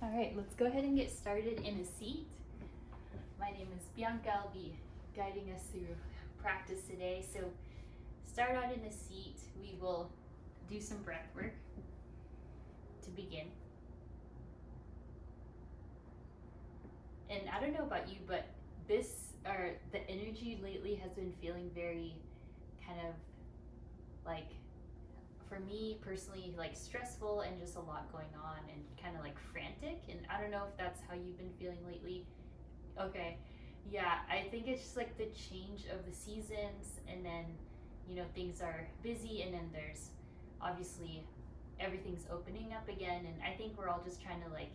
All right, let's go ahead and get started in a seat. My name is Bianca. I'll be guiding us through practice today. So start out in a seat. We will do some breath work to begin. And I don't know about you, but the energy lately has been feeling very kind of like, for me personally, like stressful and just a lot going on and kind of like frantic. And I don't know if that's how you've been feeling lately. Okay. Yeah, I think it's just like the change of the seasons, and then, things are busy, and then there's obviously everything's opening up again. And I think we're all just trying to like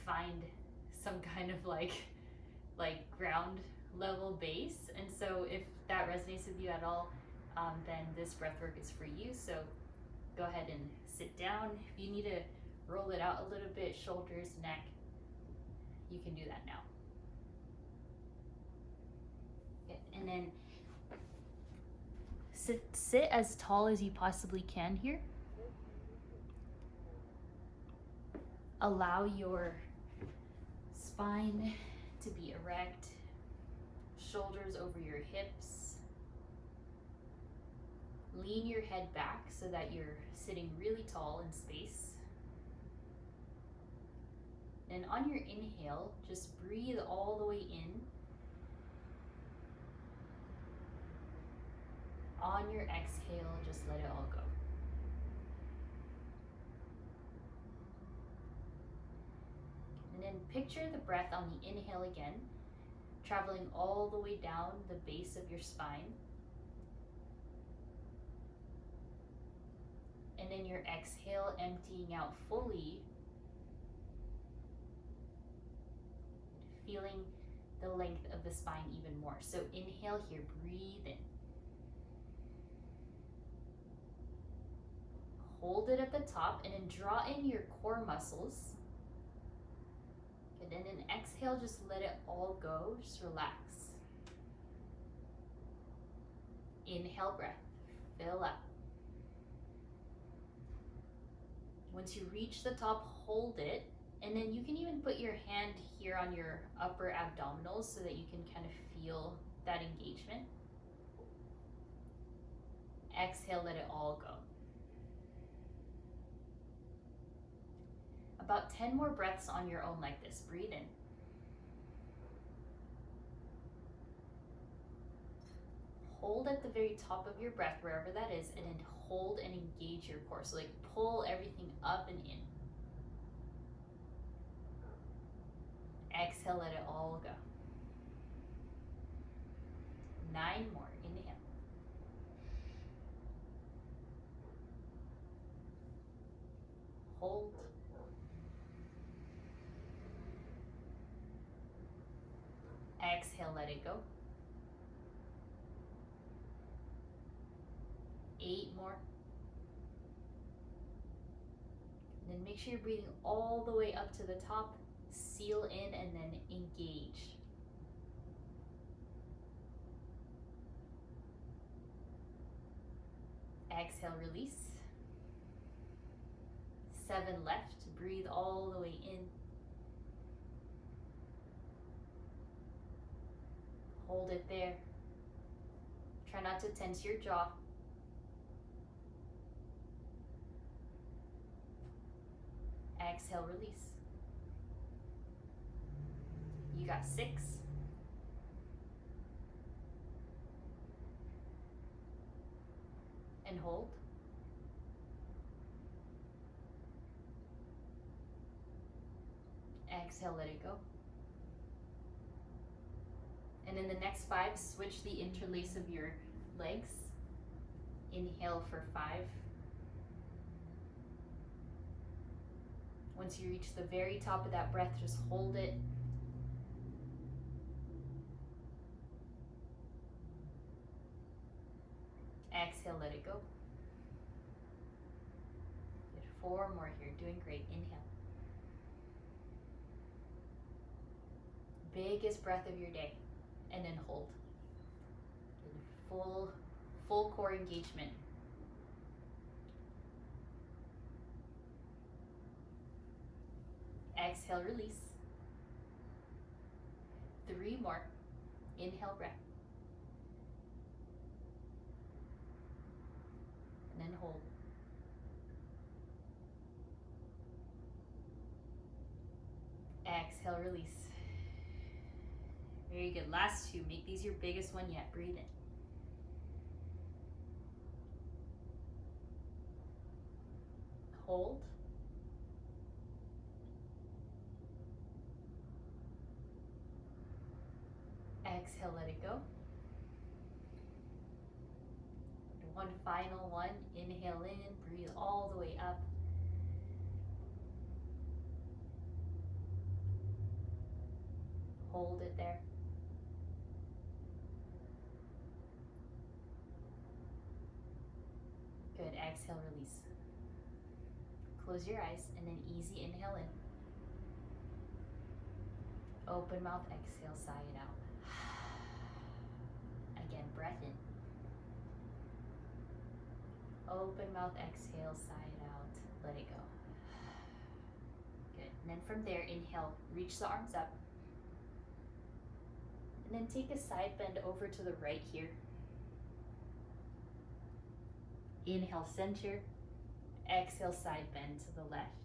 find some kind of like ground level base. And so if that resonates with you at all, then this breath work is for you. So go ahead and sit down. If you need to roll it out a little bit, shoulders, neck, you can do that now. Good. And then sit as tall as you possibly can here. Allow your spine to be erect, shoulders over your hips. Lean your head back so that you're sitting really tall in space. And on your inhale, just breathe all the way in. On your exhale, just let it all go. And then picture the breath on the inhale again, traveling all the way down the base of your spine. And then your exhale, emptying out fully, feeling the length of the spine even more. So inhale here, breathe in. Hold it at the top, and then draw in your core muscles. Good, and then exhale, just let it all go, just relax. Inhale, breath, fill up. Once you reach the top, hold it, and then you can even put your hand here on your upper abdominals so that you can kind of feel that engagement. Exhale, let it all go. About 10 more breaths on your own like this. Breathe in. Hold at the very top of your breath, wherever that is, and then hold and engage your core. So like pull everything up and in. Exhale, let it all go. 9 more. Inhale. Hold. Exhale, let it go. 8 more. And then make sure you're breathing all the way up to the top. Seal in and then engage. Exhale, release. 7 left. Breathe all the way in. Hold it there. Try not to tense your jaw. Exhale, release. You got 6. And hold. Exhale, let it go. And in the next 5, switch the interlace of your legs. Inhale for 5. Once you reach the very top of that breath, just hold it. Exhale, let it go. Good. 4 more here. Doing great. Inhale. Biggest breath of your day. And then hold. Full core engagement. Exhale, release. 3 more. Inhale, breath. And then hold. Exhale, release. Very good. Last 2. Make these your biggest one yet. Breathe in. Hold. Exhale, let it go. One final one. Inhale in, breathe all the way up. Hold it there. Good. Exhale, release. Close your eyes and then easy inhale in. Open mouth, exhale, sigh it out. Again, breath in. Open mouth, exhale, sigh it out. Let it go. Good. And then from there, inhale, reach the arms up. And then take a side bend over to the right here. Inhale, center. Exhale, side bend to the left.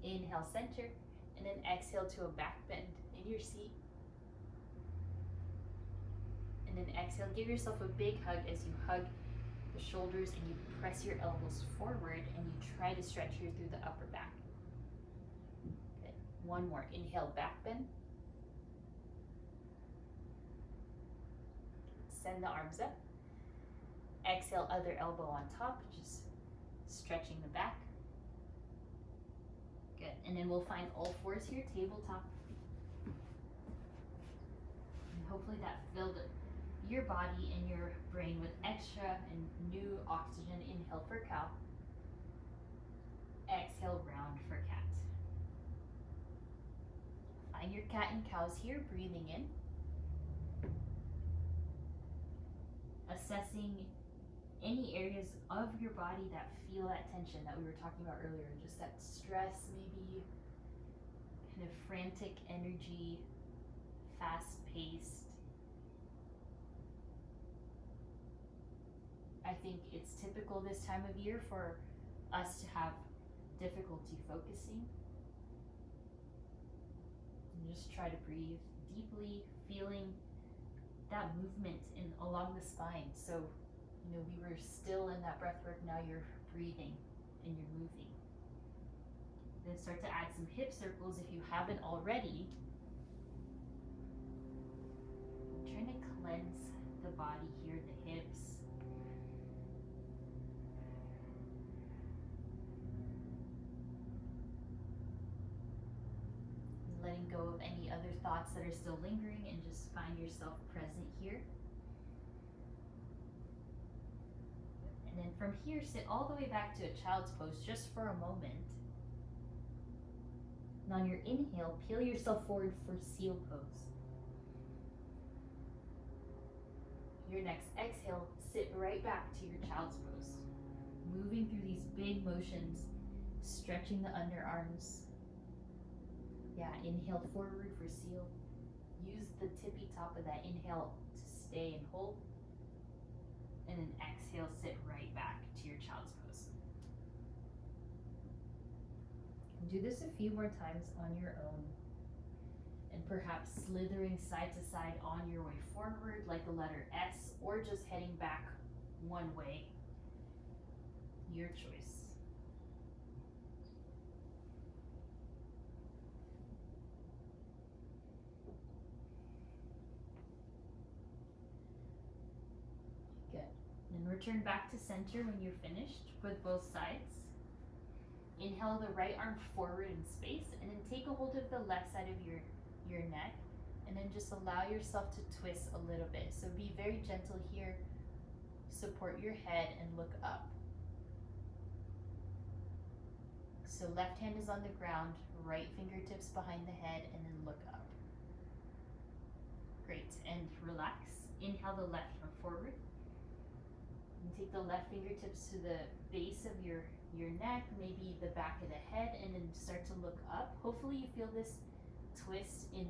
Inhale, center. And then exhale to a back bend in your seat. And then exhale, give yourself a big hug as you hug the shoulders and you press your elbows forward and you try to stretch here through the upper back. Good. One more. Inhale, back bend. Send the arms up. Exhale, other elbow on top, just stretching the back. Good. And then we'll find all fours here, tabletop. And hopefully that filled your body and your brain with extra and new oxygen. Inhale for cow. Exhale, round for cat. Find your cat and cows here, breathing in. Assessing any areas of your body that feel that tension that we were talking about earlier, just that stress, maybe kind of frantic energy, fast-paced. I think it's typical this time of year for us to have difficulty focusing. And just try to breathe deeply, feeling that movement along the spine. So, we were still in that breath work, now you're breathing and you're moving. Then start to add some hip circles if you haven't already. I'm trying to cleanse the body here, the hips. Letting go of any other thoughts that are still lingering and just find yourself present here. And then from here, sit all the way back to a child's pose just for a moment. And on your inhale, peel yourself forward for seal pose. Your next exhale, sit right back to your child's pose. Moving through these big motions, stretching the underarms. Yeah, inhale forward for seal. Use the tippy top of that inhale to stay and hold. And then exhale, sit right back to your child's pose. Do this a few more times on your own. And perhaps slithering side to side on your way forward like the letter S, or just heading back one way. Your choice. And return back to center when you're finished with both sides. Inhale the right arm forward in space, and then take a hold of the left side of your neck, and then just allow yourself to twist a little bit. So be very gentle here. Support your head and look up. So left hand is on the ground, right fingertips behind the head, and then look up. Great, and relax. Inhale the left arm forward. And take the left fingertips to the base of your neck, maybe the back of the head, and then start to look up. Hopefully you feel this twist in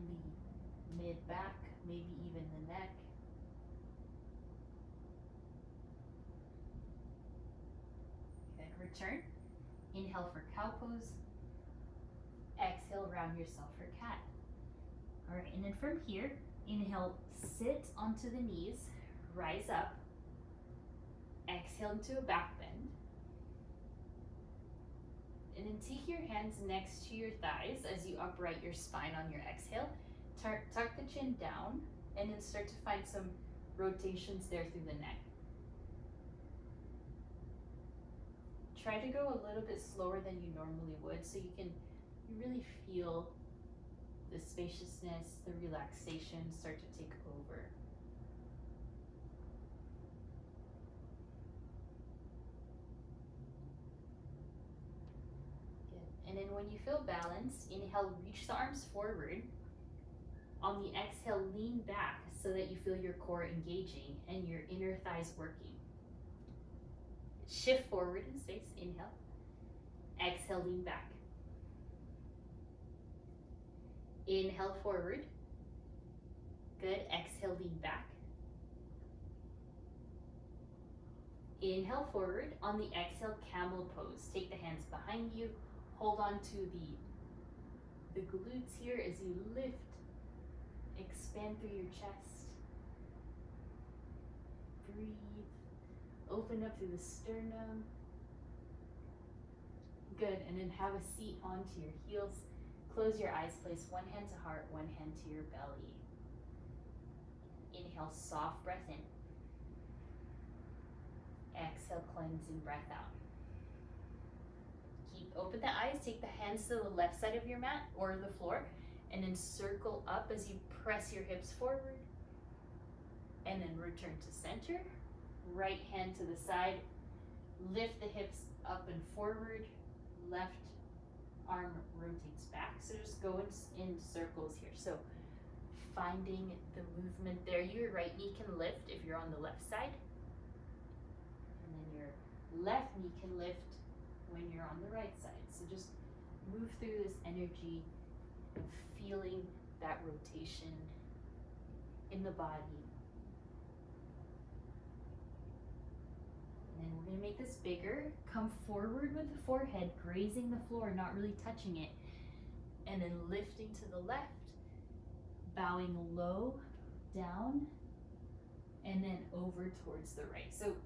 the mid-back, maybe even the neck. Good, return. Inhale for cow pose. Exhale, round yourself for cat. All right, and then from here, inhale, sit onto the knees, rise up. Exhale into a back bend. And then take your hands next to your thighs as you upright your spine on your exhale. Tuck the chin down, and then start to find some rotations there through the neck. Try to go a little bit slower than you normally would so you really feel the spaciousness, the relaxation start to take over. Good. And then when you feel balanced, inhale, reach the arms forward. On the exhale, lean back so that you feel your core engaging and your inner thighs working. Shift forward in space, inhale. Exhale, lean back. Inhale forward. Good, exhale, lean back. Inhale forward. On the exhale, camel pose. Take the hands behind you. Hold on to the glutes here as you lift. Expand through your chest. Breathe. Open up through the sternum. Good, and then have a seat onto your heels. Close your eyes, place one hand to heart, one hand to your belly. Inhale, soft breath in. Exhale, cleansing breath out. Open the eyes, take the hands to the left side of your mat or the floor, and then circle up as you press your hips forward. And then return to center. Right hand to the side. Lift the hips up and forward. Left arm rotates back. So just go in circles here. So finding the movement there. Your right knee can lift if you're on the left side. And then your left knee can lift when you're on the right side. So just move through this energy of feeling that rotation in the body. And then we're going to make this bigger. Come forward with the forehead, grazing the floor, not really touching it. And then lifting to the left, bowing low, down, and then over towards the right. So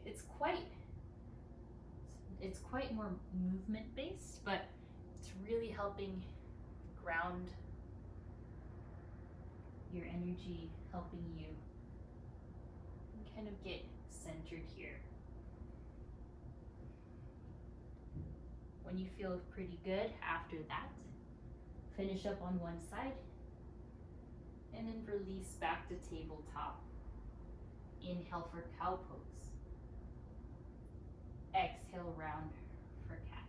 it's quite more movement based, but it's really helping ground your energy, helping you kind of get centered here. When you feel pretty good after that, finish up on one side and then release back to tabletop. Inhale for cow pose. Exhale, round for cat.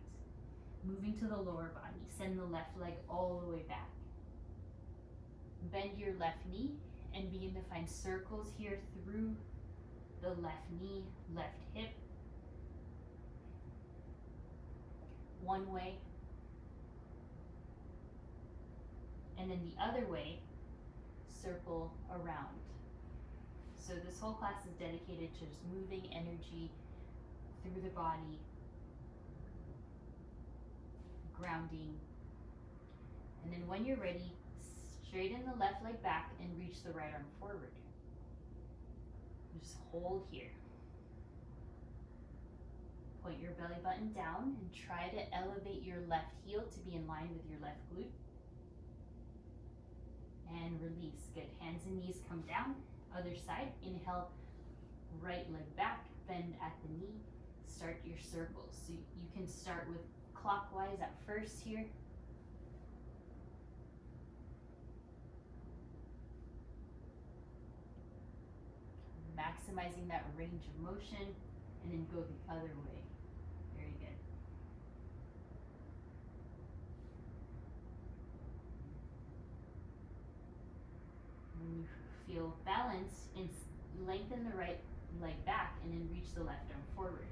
Moving to the lower body, send the left leg all the way back. Bend your left knee and begin to find circles here through the left knee, left hip. One way. And then the other way, circle around. So this whole class is dedicated to just moving energy through the body, grounding. And then when you're ready, straighten the left leg back and reach the right arm forward. Just hold here. Point your belly button down and try to elevate your left heel to be in line with your left glute. And release. Good. Hands and knees come down. Other side. Inhale, right leg back, bend at the knee. Start your circles. So you can start with clockwise at first here. Maximizing that range of motion, and then go the other way. Very good. When you feel balanced, lengthen the right leg back, and then reach the left arm forward.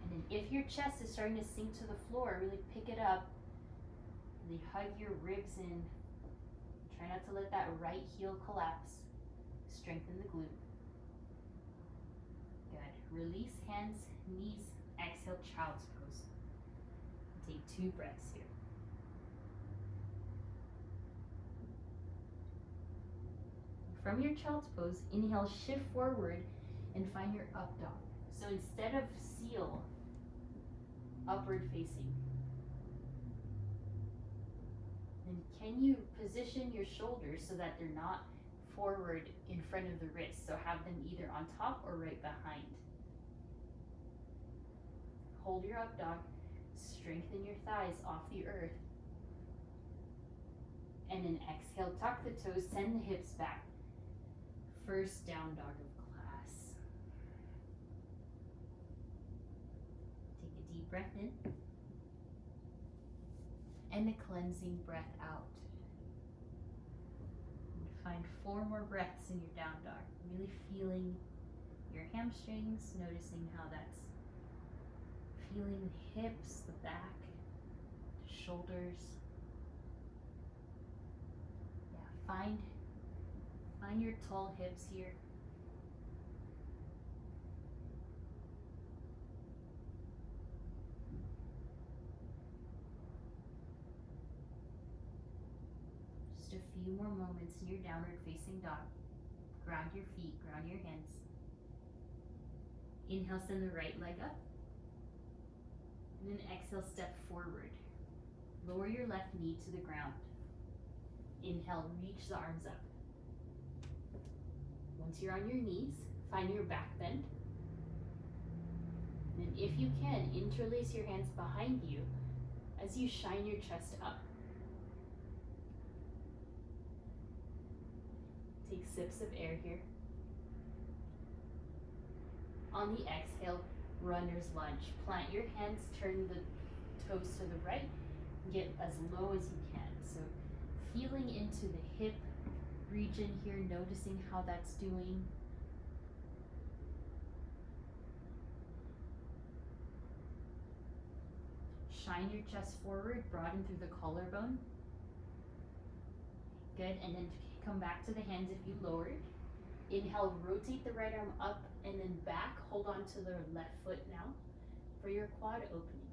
And then if your chest is starting to sink to the floor, really pick it up. Really hug your ribs in. Try not to let that right heel collapse. Strengthen the glute. Good. Release hands, knees. Exhale, child's pose. Take 2 breaths here. From your child's pose, inhale, shift forward and find your up dog. So instead of seal, upward facing. And can you position your shoulders so that they're not forward in front of the wrist? So have them either on top or right behind. Hold your up dog, strengthen your thighs off the earth. And then exhale, tuck the toes, send the hips back. First down dog of class. Take a deep breath in. And a cleansing breath out. And find 4 more breaths in your down dog. Really feeling your hamstrings, noticing how that's feeling the hips, the back, the shoulders. Yeah, find your tall hips here. Just a few more moments in your downward facing dog. Ground your feet, ground your hands. Inhale, send the right leg up. And then exhale, step forward. Lower your left knee to the ground. Inhale, reach the arms up. Once you're on your knees, find your back bend. And then if you can, interlace your hands behind you as you shine your chest up. Take sips of air here. On the exhale, runner's lunge. Plant your hands, turn the toes to the right, get as low as you can. So feeling into the hip region here, noticing how that's doing. Shine your chest forward, broaden through the collarbone. Good, and then come back to the hands if you lowered. Inhale, rotate the right arm up and then back. Hold on to the left foot now for your quad opening.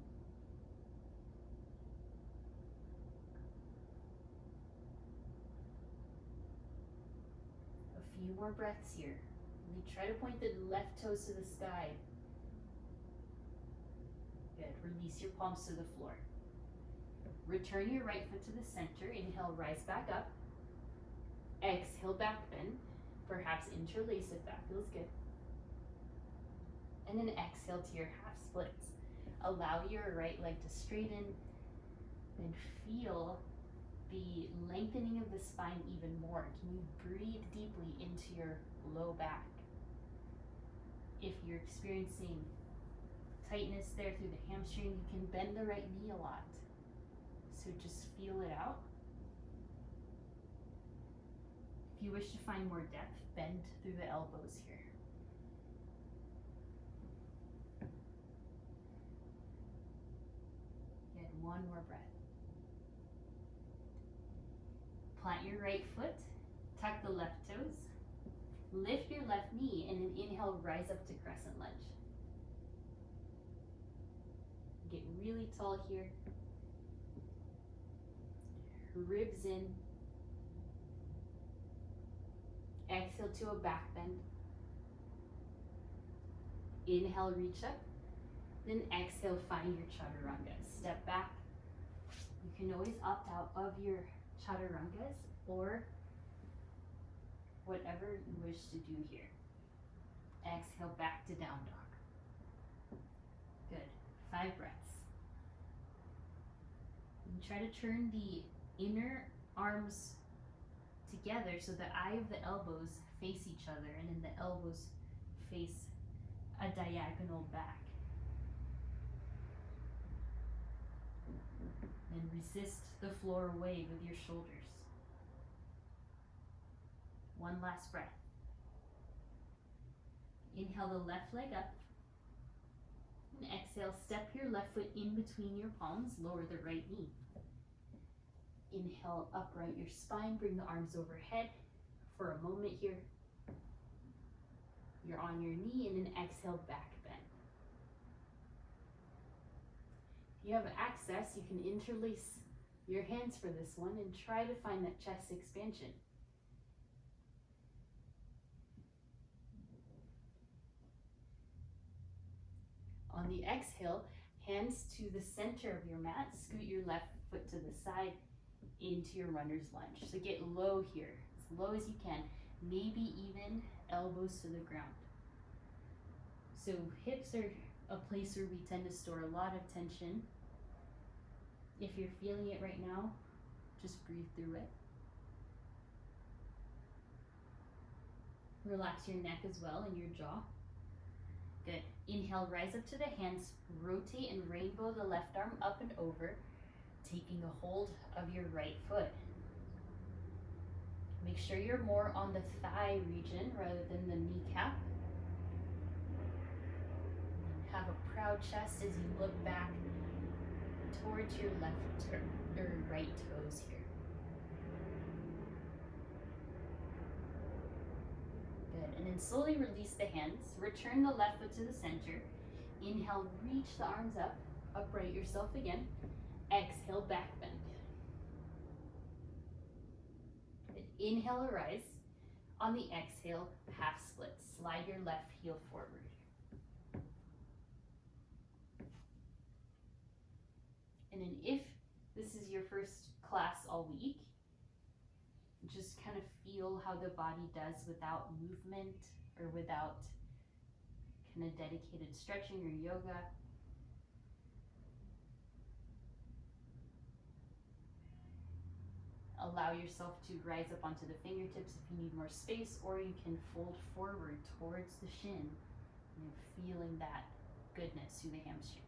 A few more breaths here. Really try to point the left toes to the sky. Good. Release your palms to the floor. Return your right foot to the center. Inhale, rise back up. Exhale, back bend. Perhaps interlace if that feels good. And then exhale to your half splits. Allow your right leg to straighten. Then feel the lengthening of the spine even more. Can you breathe deeply into your low back? If you're experiencing tightness there through the hamstring, you can bend the right knee a lot. So just feel it out. If you wish to find more depth, bend through the elbows here. Good, 1 more breath. Plant your right foot, tuck the left toes, lift your left knee, and then inhale, rise up to crescent lunge. Get really tall here. Ribs in. Exhale to a back bend. Inhale, reach up. Then exhale, find your chaturanga. Step back. You can always opt out of your chaturangas or whatever you wish to do here. Exhale, back to down dog. Good. 5 breaths. And try to turn the inner arms together so the eye of the elbows face each other, and then the elbows face a diagonal back. And resist the floor away with your shoulders. 1 last breath. Inhale the left leg up. And exhale, step your left foot in between your palms, lower the right knee. Inhale, upright your spine, bring the arms overhead for a moment here. You're on your knee, and then exhale, back bend. If you have access, you can interlace your hands for this one and try to find that chest expansion. On the exhale, hands to the center of your mat, scoot your left foot to the side into your runner's lunge. So get low here, as low as you can, maybe even elbows to the ground. So hips are a place where we tend to store a lot of tension. If you're feeling it right now, just breathe through it. Relax your neck as well and your jaw. Good. Inhale, rise up to the hands, rotate and rainbow the left arm up and over, taking a hold of your right foot. Make sure you're more on the thigh region rather than the kneecap. Have a proud chest as you look back towards your left or right toes here. Good, and then slowly release the hands. Return the left foot to the center. Inhale, reach the arms up, upright yourself again. Exhale, back bend. Inhale, arise. On the exhale, half split. Slide your left heel forward. And then if this is your first class all week, just kind of feel how the body does without movement or without kind of dedicated stretching or yoga. Allow yourself to rise up onto the fingertips if you need more space, or you can fold forward towards the shin, feeling that goodness through the hamstring.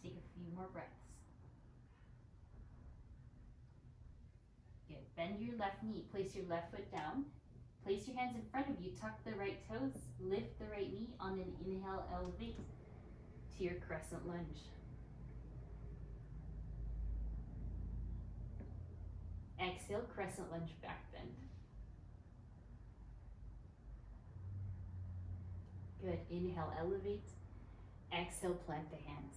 Take a few more breaths. Good. Bend your left knee. Place your left foot down. Place your hands in front of you. Tuck the right toes. Lift the right knee. On an inhale, elevate to your crescent lunge. Exhale, crescent lunge, back bend. Good. Inhale, elevate. Exhale, plant the hands.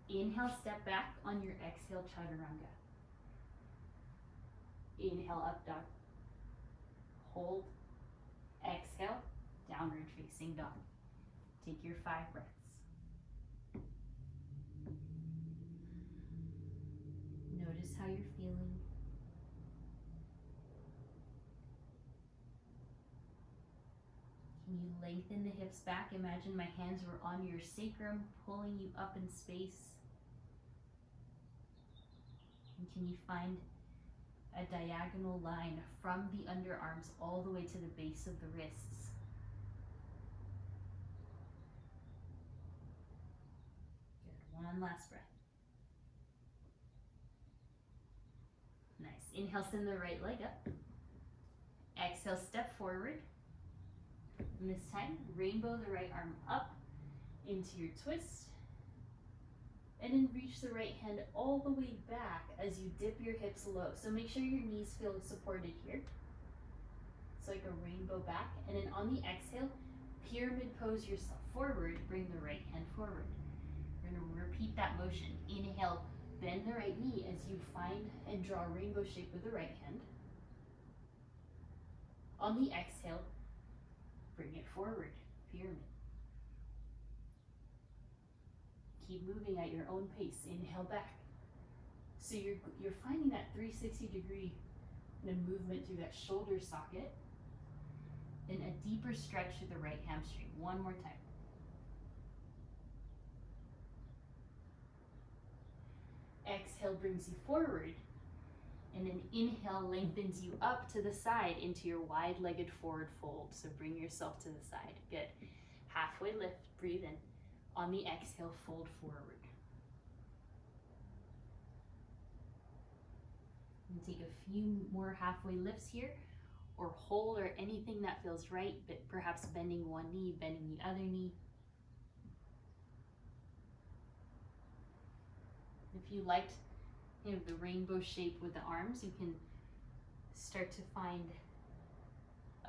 Inhale, step back. On your exhale, chaturanga. Inhale, up dog. Hold. Exhale, downward facing dog. Take your 5 breaths. Notice how you're feeling. Can you lengthen the hips back? Imagine my hands were on your sacrum, pulling you up in space. And can you find a diagonal line from the underarms all the way to the base of the wrists? Good. One last breath. Nice. Inhale, send the right leg up. Exhale, step forward. And this time, rainbow the right arm up into your twist. And then reach the right hand all the way back as you dip your hips low. So make sure your knees feel supported here. It's like a rainbow back. And then on the exhale, pyramid pose yourself forward. Bring the right hand forward. We're going to repeat that motion. Inhale, bend the right knee as you find and draw a rainbow shape with the right hand. On the exhale, bring it forward, pyramid. Keep moving at your own pace. Inhale back. So you're finding that 360-degree movement through that shoulder socket and a deeper stretch through the right hamstring. One more time. Exhale brings you forward, and then inhale lengthens you up to the side into your wide-legged forward fold. So bring yourself to the side. Good. Halfway lift, breathe in. On the exhale, fold forward. And take a few more halfway lifts here, or hold, or anything that feels right, but perhaps bending one knee, bending the other knee. If you liked the rainbow shape with the arms, you can start to find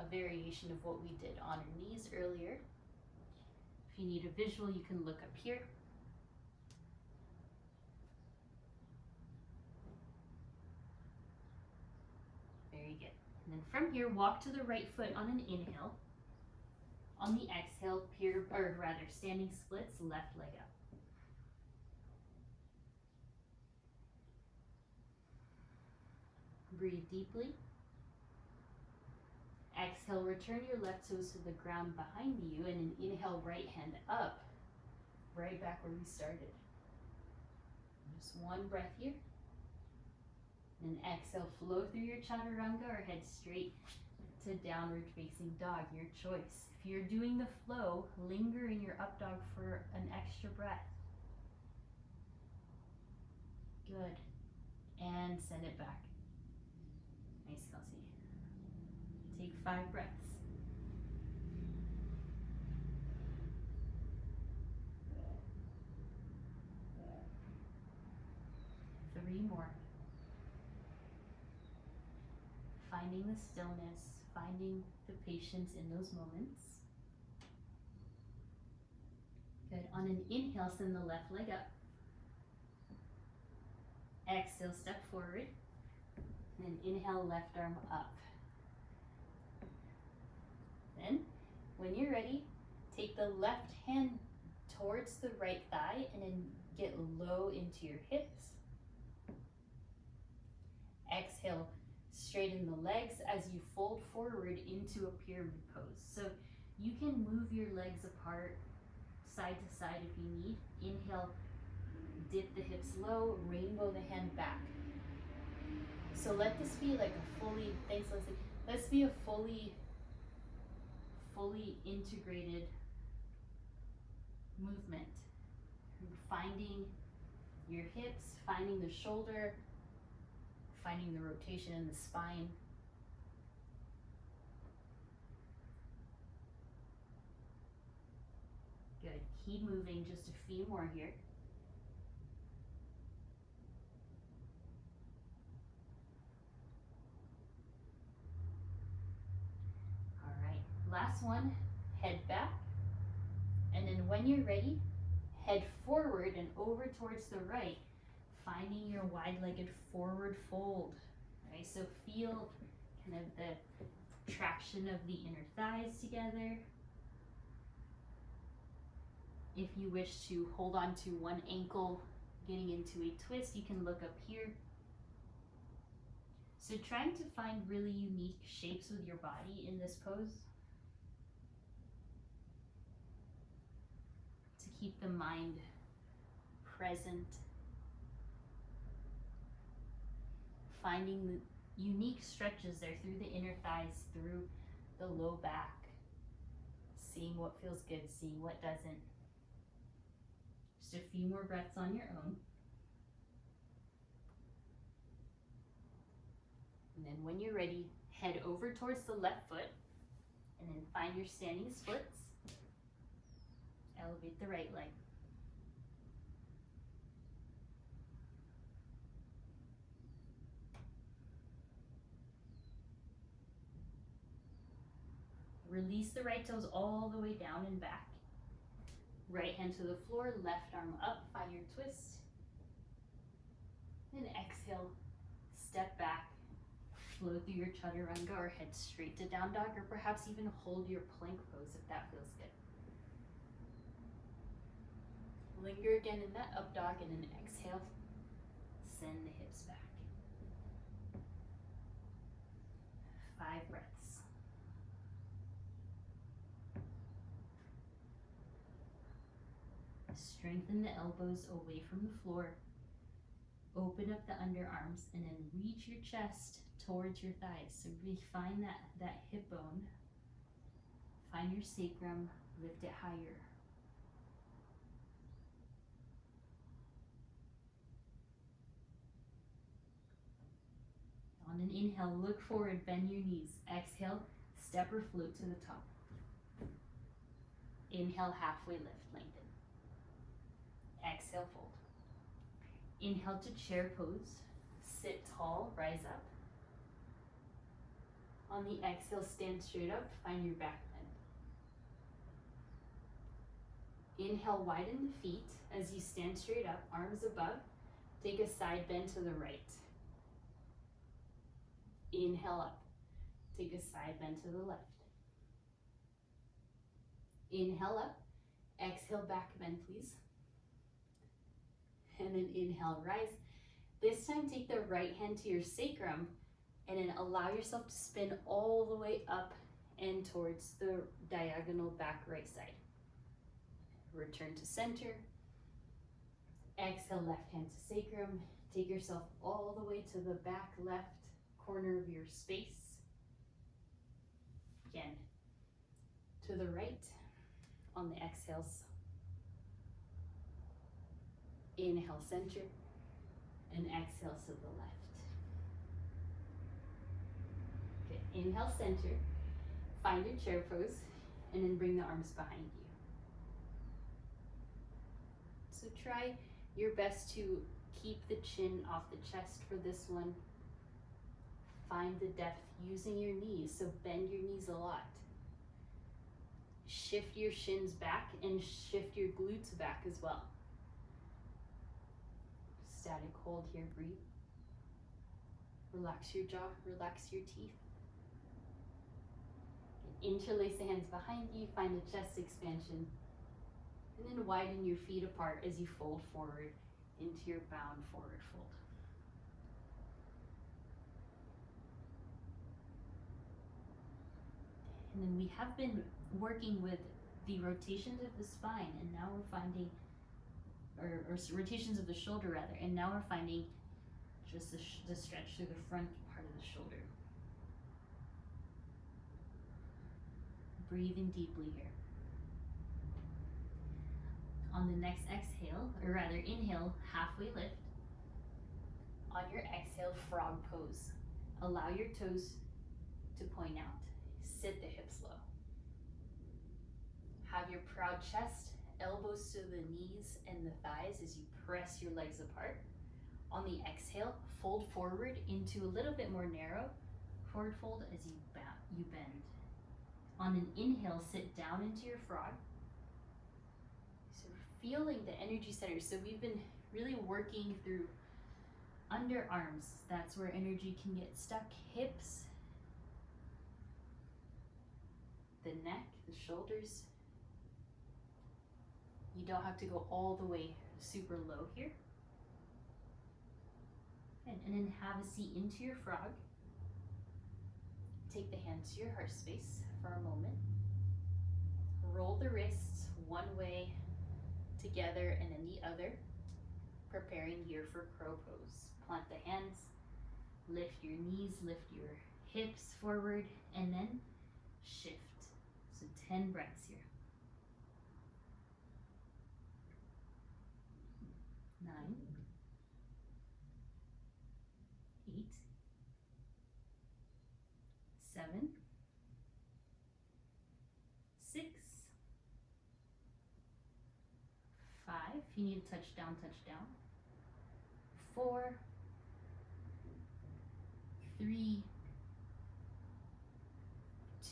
a variation of what we did on our knees earlier. If you need a visual, you can look up here. Very good. And then from here, walk to the right foot on an inhale. On the exhale, standing splits, left leg up. Breathe deeply. Exhale, return your left toes to the ground behind you, and an inhale, right hand up, right back where we started. Just one breath here. And exhale, flow through your chaturanga or head straight to downward facing dog, your choice. If you're doing the flow, linger in your up dog for an extra breath. Good. And send it back. Nice, Kelsey. Take 5 breaths. 3 more. Finding the stillness, finding the patience in those moments. Good. On an inhale, send the left leg up. Exhale, step forward. And inhale, left arm up. Then, when you're ready, take the left hand towards the right thigh and then get low into your hips. Exhale, straighten the legs as you fold forward into a pyramid pose. So you can move your legs apart side to side if you need. Inhale, dip the hips low, rainbow the hand back. So let this be like a fully, thanks Leslie, let's be a fully integrated movement. Finding your hips, finding the shoulder, finding the rotation in the spine. Good, keep moving, just a few more here. All right, last one, head back. And then when you're ready, head forward and over towards the right, finding your wide-legged forward fold. Right, so feel kind of the traction of the inner thighs together. If you wish to hold on to one ankle, getting into a twist, you can look up here. So trying to find really unique shapes with your body in this pose to keep the mind present. Finding the unique stretches there through the inner thighs, through the low back. Seeing what feels good, seeing what doesn't. Just a few more breaths on your own. And then when you're ready, head over towards the left foot and then find your standing splits. Elevate the right leg. Release the right toes all the way down and back. Right hand to the floor, left arm up, find your twist. Then exhale, step back, flow through your chaturanga or head straight to down dog, or perhaps even hold your plank pose if that feels good. Linger again in that up dog and then exhale, send the hips back. 5 breaths. Strengthen the elbows away from the floor. Open up the underarms and then reach your chest towards your thighs. So really find that hip bone. Find your sacrum, lift it higher. On an inhale, look forward, bend your knees. Exhale, step or float to the top. Inhale, halfway lift, lengthen. Exhale, fold. Inhale to chair pose. Sit tall, rise up. On the exhale, stand straight up, find your back bend. Inhale, widen the feet as you stand straight up, arms above. Take a side bend to the right. Inhale up. Take a side bend to the left. Inhale up. Exhale, back bend, please. And then inhale, rise. This time, take the right hand to your sacrum and then allow yourself to spin all the way up and towards the diagonal back right side. Return to center. Exhale, left hand to sacrum. Take yourself all the way to the back left corner of your space. Again, to the right on the exhales. Inhale, center, and exhale to the left. Okay, inhale, center, find your chair pose, and then bring the arms behind you. So try your best to keep the chin off the chest for this one. Find the depth using your knees, so bend your knees a lot. Shift your shins back and shift your glutes back as well. Static hold here, breathe. Relax your jaw, relax your teeth. Interlace the hands behind you, find a chest expansion. And then widen your feet apart as you fold forward into your bound forward fold. And then we have been working with the rotations of the spine, and now we're finding, or rotations of the shoulder rather, and now we're finding just the stretch through the front part of the shoulder. Breathing deeply here. On the next exhale, or rather inhale, halfway lift. On your exhale, frog pose. Allow your toes to point out. Sit the hips low. Have your proud chest, elbows to the knees and the thighs as you press your legs apart. On the exhale, fold forward into a little bit more narrow forward fold as you bend. On an inhale, sit down into your frog. So we're feeling the energy center. So we've been really working through underarms. That's where energy can get stuck. Hips, the neck, the shoulders. You don't have to go all the way super low here. And then have a seat into your frog. Take the hands to your heart space for a moment. Roll the wrists one way together and then the other. Preparing here for crow pose. Plant the hands, lift your knees, lift your hips forward, and then shift. So 10 breaths here. 9, 8, 7, 6, 5. If you need to touch down, touch down. 4, 3,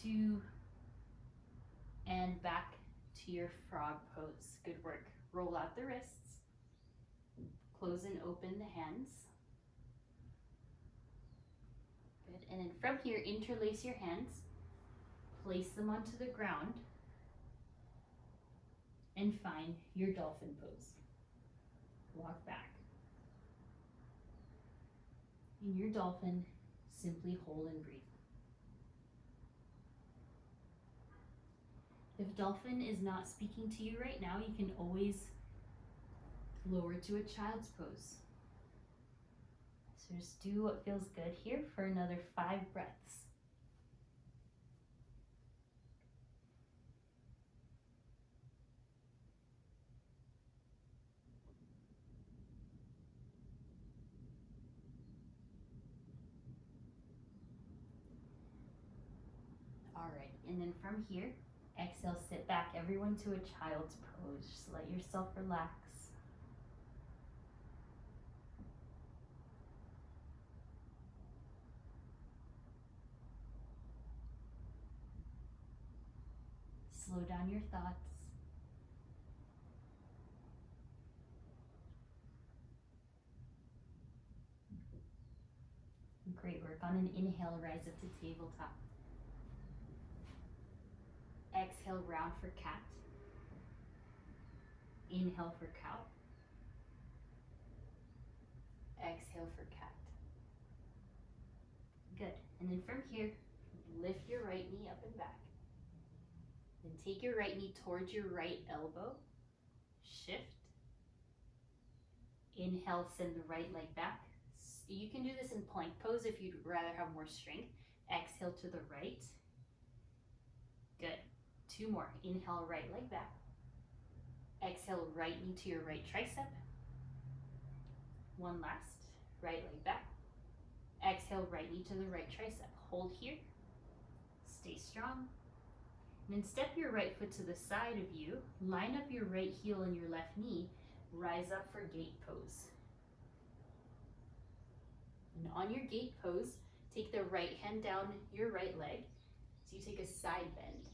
2, and back to your frog pose. Good work. Roll out the wrists. Close and open the hands. Good. And then from here, interlace your hands. Place them onto the ground. And find your dolphin pose. Walk back. In your dolphin, simply hold and breathe. If dolphin is not speaking to you right now, you can always lower to a child's pose. So just do what feels good here for another 5 breaths. And then from here, exhale, sit back, everyone to a child's pose. Just let yourself relax. Slow down your thoughts. Great work. On an inhale, rise up to tabletop. Exhale, round for cat. Inhale for cow. Exhale for cat. Good. And then from here, lift your right knee up and back. Then take your right knee towards your right elbow. Shift. Inhale, send the right leg back. You can do this in plank pose if you'd rather have more strength. Exhale to the right. Good. 2 more. Inhale, right leg back. Exhale, right knee to your right tricep. 1 last. Right leg back. Exhale, right knee to the right tricep. Hold here. Stay strong. And then step your right foot to the side of you. Line up your right heel and your left knee. Rise up for gate pose. And on your gate pose, take the right hand down your right leg. So you take a side bend.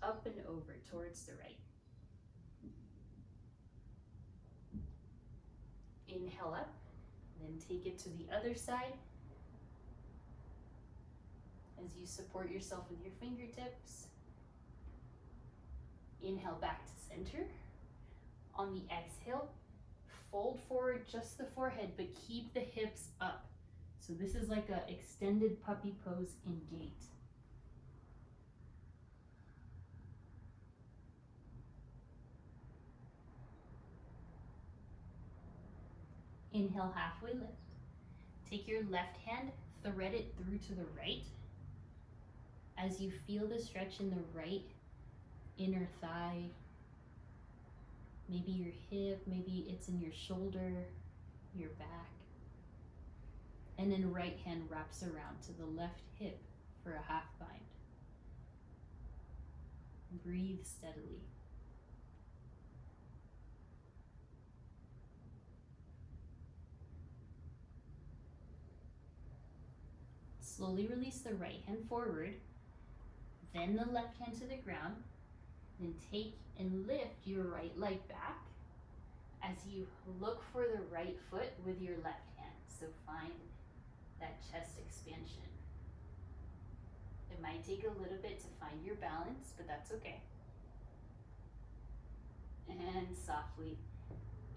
Up and over towards the right. Inhale up, then take it to the other side. As you support yourself with your fingertips. Inhale back to center. On the exhale, fold forward just the forehead, but keep the hips up. So this is like an extended puppy pose in gate. Inhale, halfway lift. Take your left hand, thread it through to the right. As you feel the stretch in the right inner thigh, maybe your hip, maybe it's in your shoulder, your back. And then right hand wraps around to the left hip for a half bind. Breathe steadily. Slowly release the right hand forward, then the left hand to the ground, then take and lift your right leg back as you look for the right foot with your left hand. So find that chest expansion. It might take a little bit to find your balance, but that's okay. And softly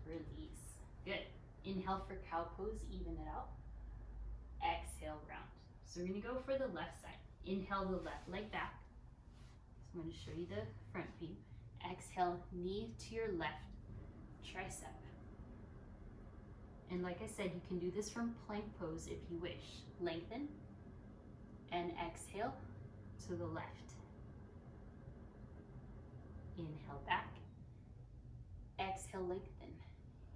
release. Good. Inhale for cow pose, even it out. Exhale, round. So we're gonna go for the left side. Inhale the left leg back. So I'm gonna show you the front view. Exhale, knee to your left tricep. And like I said, you can do this from plank pose if you wish. Lengthen and exhale to the left. Inhale back. Exhale, lengthen.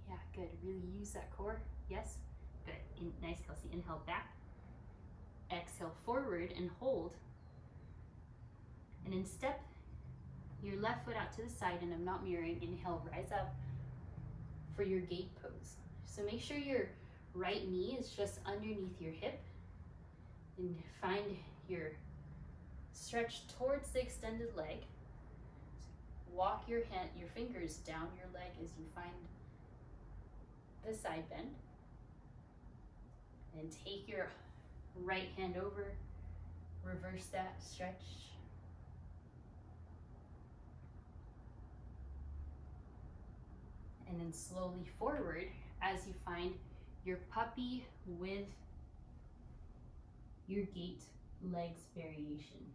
Yeah, good. Really use that core. Yes? Good. Nice, Kelsey. Inhale back. Exhale forward and hold. And then step your left foot out to the side, and I'm not mirroring. Inhale, rise up for your gate pose. So make sure your right knee is just underneath your hip, and find your stretch towards the extended leg. Walk your fingers down your leg as you find the side bend. And take your right hand over, reverse that stretch. And then slowly forward as you find your puppy with your gate legs variation.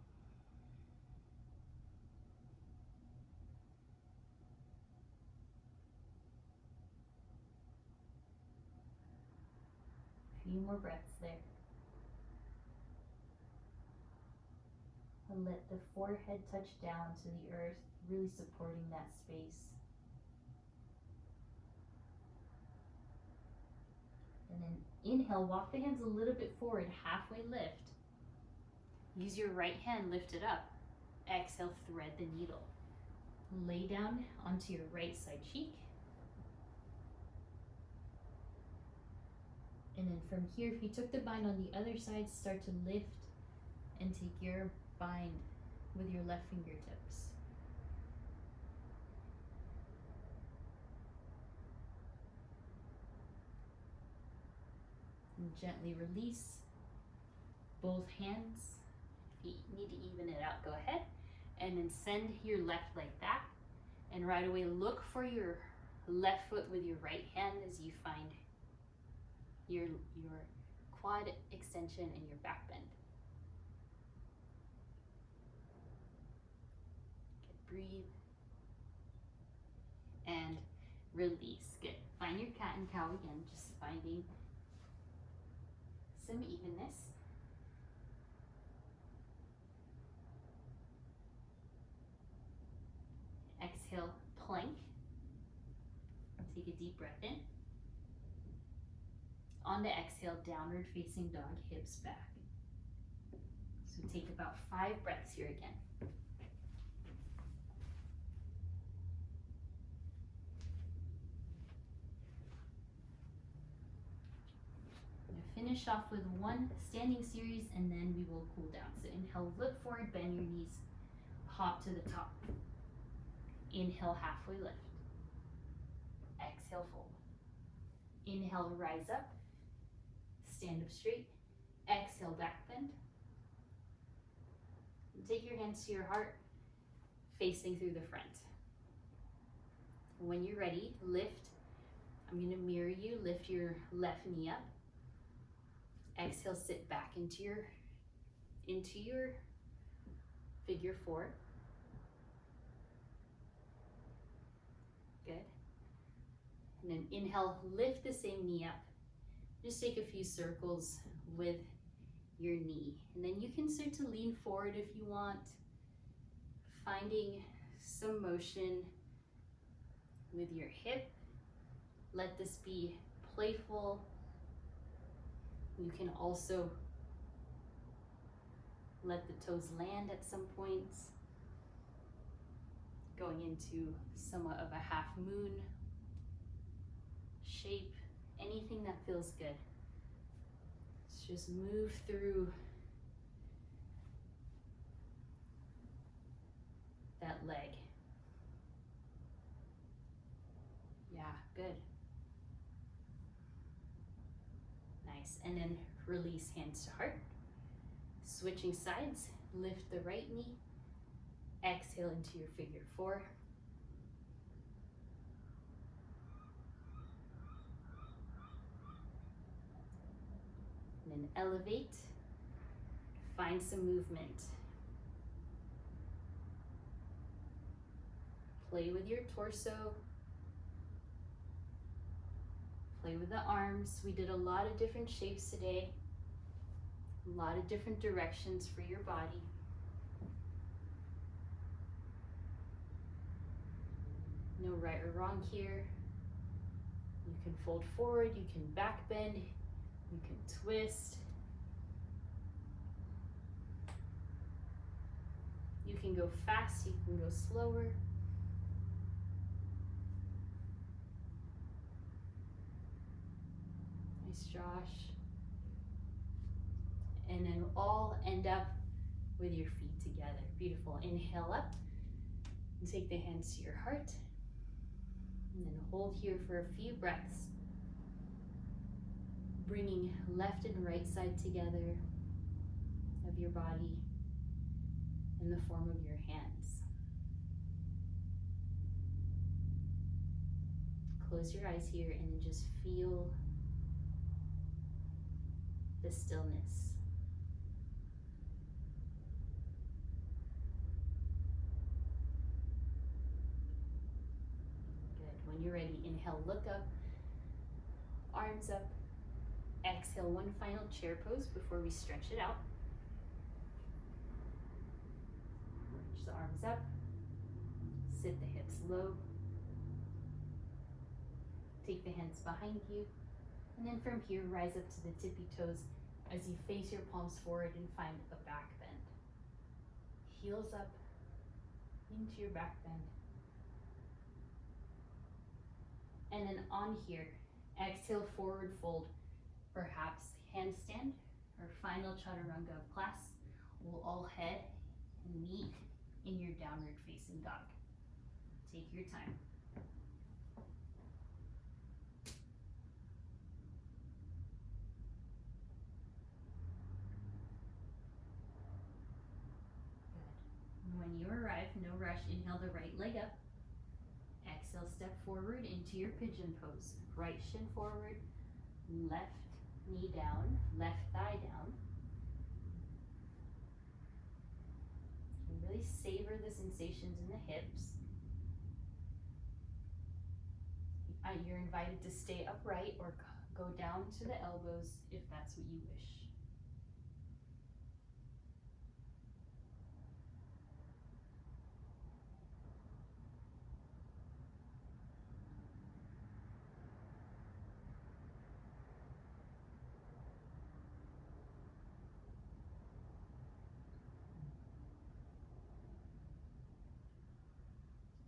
A few more breaths there. And let the forehead touch down to the earth, really supporting that space. And then inhale, walk the hands a little bit forward, halfway lift. Use your right hand, lift it up. Exhale, thread the needle. Lay down onto your right side cheek. And then from here, if you took the bind on the other side, start to lift and take your bind with your left fingertips. And gently release both hands. If you need to even it out, go ahead. And then send your left leg back. And right away, look for your left foot with your right hand as you find your quad extension and your back bend. Okay, breathe. And release. Good. Find your cat and cow again, just finding some evenness. Exhale, plank. Take a deep breath in. On the exhale, downward facing dog, hips back. So take about 5 breaths here again. Finish off with one standing series and then we will cool down. So inhale, look forward, bend your knees, hop to the top. Inhale, halfway lift. Exhale, fold. Inhale, rise up. Stand up straight. Exhale, back bend. And take your hands to your heart, facing through the front. When you're ready, lift. I'm going to mirror you. Lift your left knee up. Exhale, sit back into your figure 4. Good. And then inhale, lift the same knee up. Just take a few circles with your knee. And then you can start to lean forward if you want, finding some motion with your hip. Let this be playful. You can also let the toes land at some points, going into somewhat of a half moon shape, anything that feels good. Let's just move through that leg. Yeah, good. Nice, and then release hands to heart. Switching sides, lift the right knee, exhale into your figure 4. And then elevate, find some movement. Play with your torso. Play with the arms. We did a lot of different shapes today. A lot of different directions for your body. No right or wrong here. You can fold forward, you can back bend, you can twist. You can go fast, you can go slower. Nice, Josh. And then all end up with your feet together. Beautiful. Inhale up and take the hands to your heart. And then hold here for a few breaths. Bringing left and right side together of your body in the form of your hands. Close your eyes here and then just feel the stillness. When you're ready, inhale, look up, arms up. Exhale, one final chair pose before we stretch it out. Reach the arms up, sit the hips low. Take the hands behind you, and then from here, rise up to the tippy toes. as you face your palms forward and find a back bend. Heels up into your back bend. And then on here, exhale, forward fold, perhaps handstand or final chaturanga of class. We'll all head and meet in your downward facing dog. Take your time. Good. When you arrive, no rush, inhale the right leg up. Exhale, step forward into your pigeon pose. Right shin forward, left knee down, left thigh down. You can really savor the sensations in the hips. You're invited to stay upright or go down to the elbows if that's what you wish.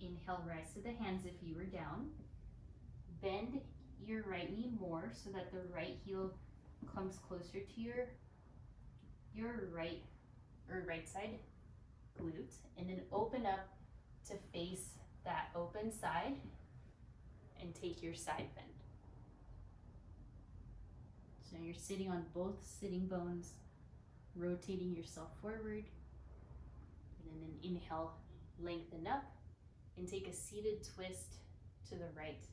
Inhale, rise to the hands if you were down. Bend your right knee more so that the right heel comes closer to your right side glute, and then open up to face that open side and take your side bend. So you're sitting on both sitting bones, rotating yourself forward, and then inhale, lengthen up, and take a seated twist to the right.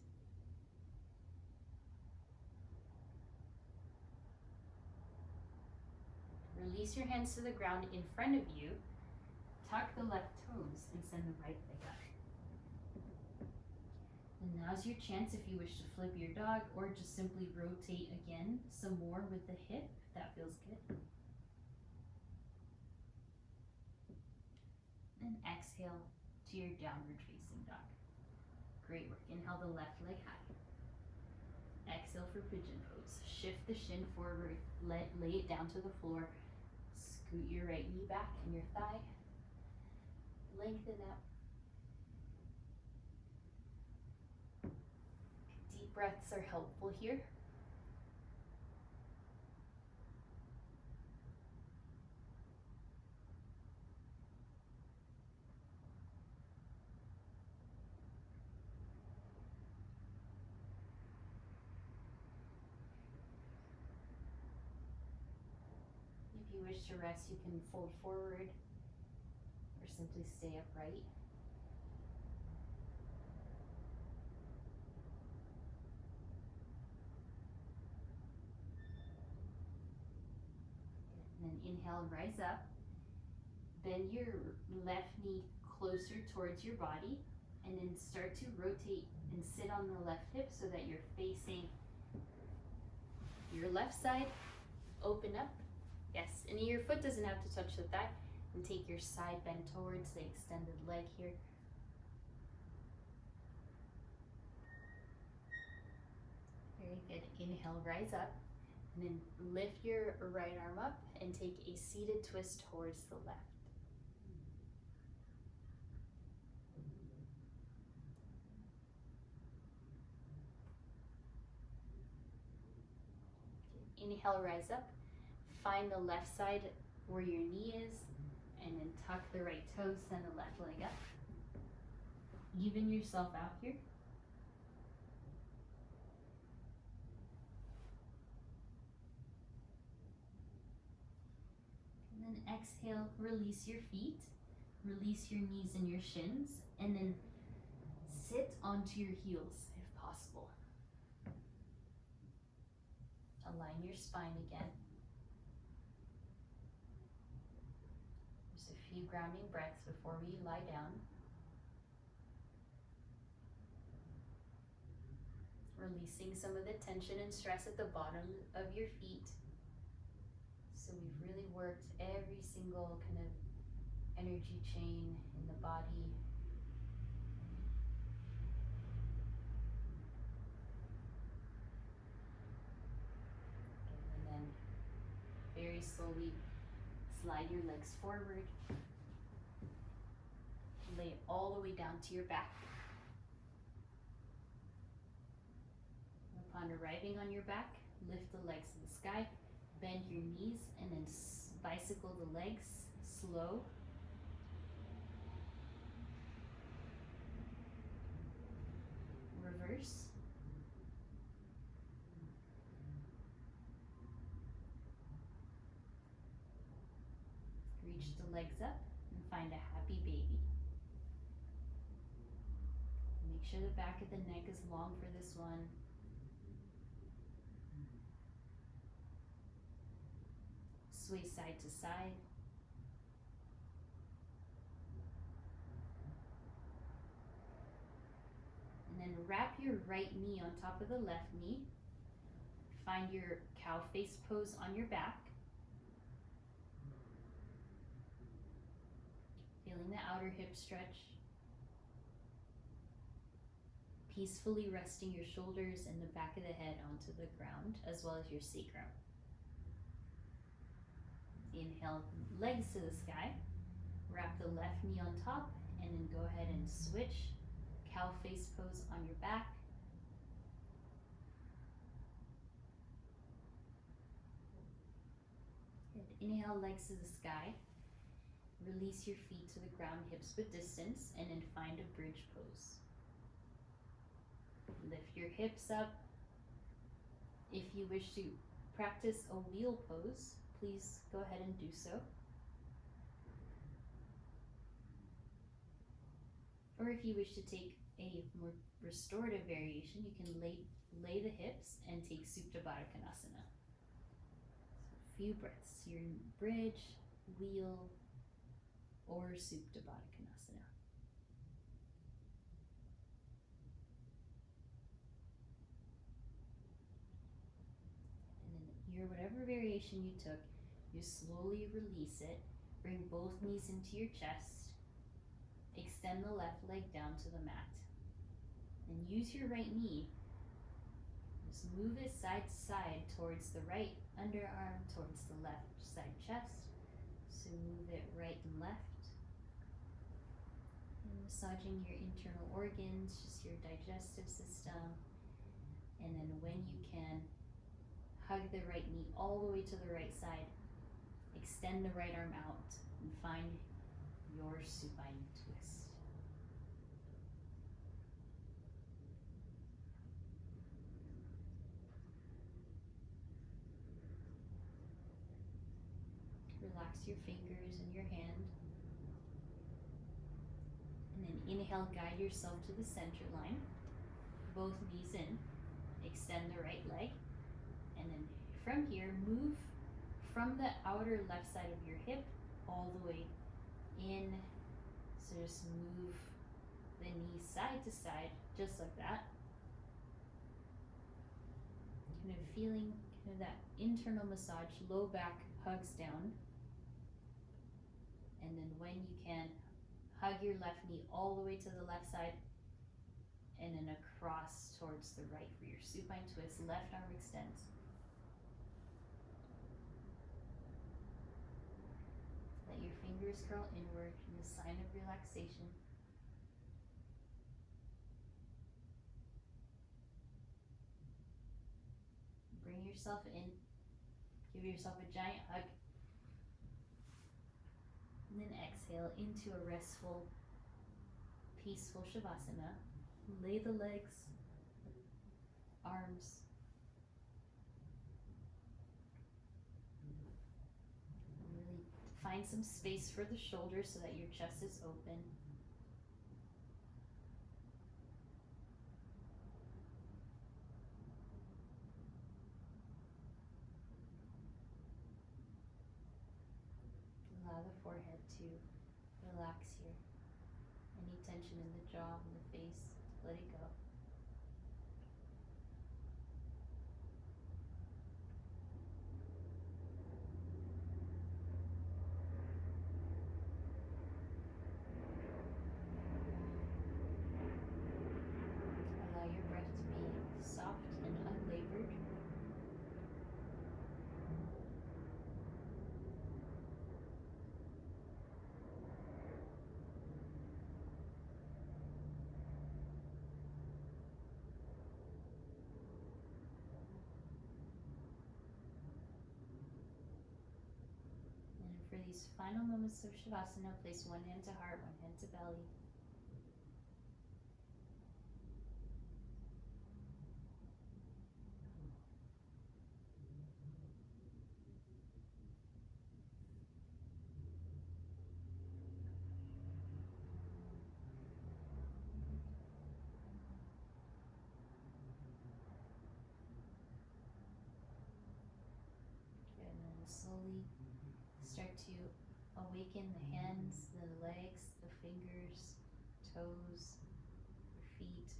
Release your hands to the ground in front of you. Tuck the left toes and send the right leg up. And now's your chance if you wish to flip your dog or just simply rotate again some more with the hip. That feels good. And exhale to your downward facing dog. Great work. Inhale the left leg high. Exhale for pigeon pose. Shift the shin forward, lay it down to the floor. Scoot your right knee back and your thigh. Lengthen up. Deep breaths are helpful here. If you wish to rest, you can fold forward or simply stay upright. And then inhale, rise up. Bend your left knee closer towards your body, and then start to rotate and sit on the left hip so that you're facing your left side. Open up. Yes, and your foot doesn't have to touch the thigh. And take your side bend towards the extended leg here. Very good. Inhale, rise up. And then lift your right arm up and take a seated twist towards the left. Inhale, rise up. Find the left side where your knee is, and then tuck the right toes, send the left leg up. Even yourself out here. And then exhale, release your feet, release your knees and your shins, and then sit onto your heels if possible. Align your spine again. Just a few grounding breaths before we lie down. Releasing some of the tension and stress at the bottom of your feet. So we've really worked every single kind of energy chain in the body. And then very slowly slide your legs forward. Lay it all the way down to your back. Upon arriving on your back, lift the legs to the sky, bend your knees, and then bicycle the legs slow. Reverse. Reach the legs up and find a happy baby. Make sure the back of the neck is long for this one. Sway side to side. And then wrap your right knee on top of the left knee. Find your cow face pose on your back. Feeling the outer hip stretch. Peacefully resting your shoulders and the back of the head onto the ground, as well as your sacrum. Inhale, legs to the sky. Wrap the left knee on top, and then go ahead and switch. Cow face pose on your back. Good. Inhale, legs to the sky. Release your feet to the ground, hips width distance, and then find a bridge pose. Lift your hips up. If you wish to practice a wheel pose, please go ahead and do so. Or if you wish to take a more restorative variation, you can lay the hips and take Supta Baddha Konasana. So a few breaths. You're in bridge, wheel, or Supta Baddha Konasana. Whatever variation you took, you slowly release it. Bring both knees into your chest. Extend the left leg down to the mat. And use your right knee. Just move it side to side towards the right underarm, towards the left side chest. So move it right and left. And massaging your internal organs, just your digestive system. And then when you can, hug the right knee all the way to the right side. Extend the right arm out and find your supine twist. Relax your fingers and your hand. And then inhale, guide yourself to the center line. Both knees in. Extend the right leg. And then from here, move from the outer left side of your hip all the way in. So just move the knee side to side, just like that. Kind of feeling kind of that internal massage, low back hugs down. And then when you can, hug your left knee all the way to the left side and then across towards the right for your supine twist. Left arm extends. Let your fingers curl inward in a sign of relaxation. Bring yourself in. Give yourself a giant hug. And then exhale into a restful, peaceful Shavasana. Lay the legs, arms. Really find some space for the shoulders so that your chest is open. Allow the forehead to relax here. Any tension in the jaw and the face, let it go. Allow your breath to be soft and unlabored. these final moments of Shavasana, place one hand to heart, one hand to belly. Good, and then slowly start to awaken the hands, the legs, the fingers, toes, your feet.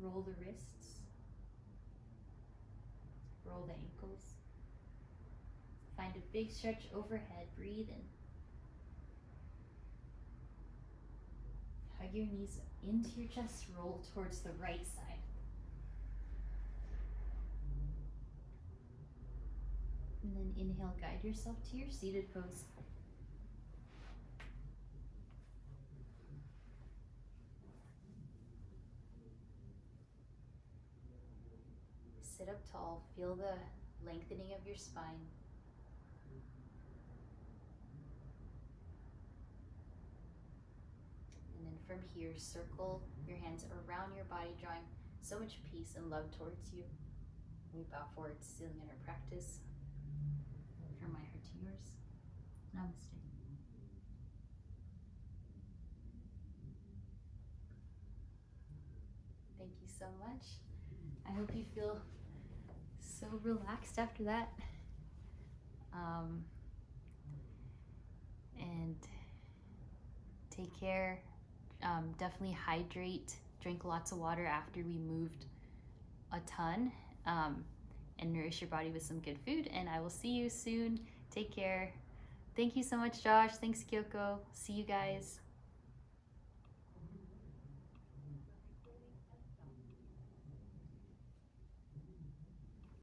Roll the wrists, roll the ankles. Find a big stretch overhead, breathe in. Hug your knees into your chest, roll towards the right side. And then inhale, guide yourself to your seated pose. Sit up tall, feel the lengthening of your spine. And then from here, circle your hands around your body, drawing so much peace and love towards you. We bow forward, sealing in our practice. From my heart to yours. Namaste. Thank you so much. I hope you feel so relaxed after that. And take care. Definitely hydrate. Drink lots of water after we moved a ton. And nourish your body with some good food. And I will see you soon. Take care. Thank you so much, Josh. Thanks, Kyoko. See you guys.